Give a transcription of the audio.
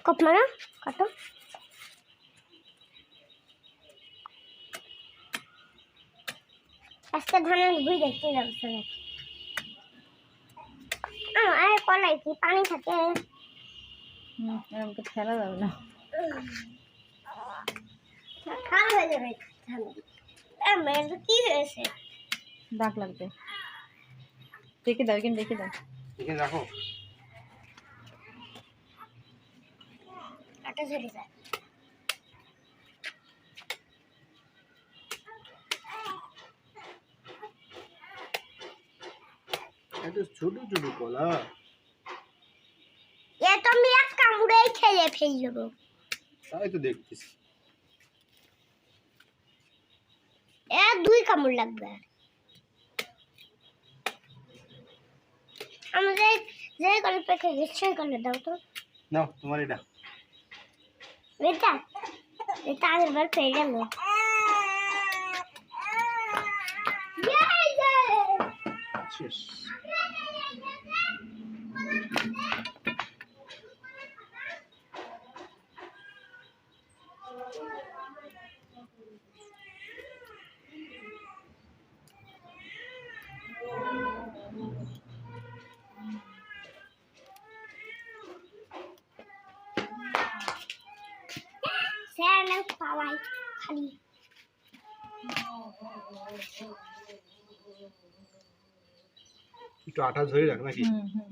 কপ মারা কাটো আজকে ধানের ভুই দেখতে যাচ্ছে আরে কলাই কি পানি থাকে এরকম তো ফেলা যাবে না খাল হয়ে যাবে মেয়ের কি হয়েছে দাগ লাগবে দেখে দাও এখানে দেখে দাও এখানে রাখো কাটা ঝরে যায় এত ছোট ছোট কলা এ তো আমি এক কামড়েই খেয়ে ফেলবো তাই তো দেখতেছি এ দুই কামড় লাগবে আমাদের যে করে পেকে গেছে সেই করে দাও তো নাও তোমার এটা এটা এটা আগের বার পেয়ে গেল শেষ স্যার পাওয়াই খালি একটু আটা ধরে রাখ নাকি হুম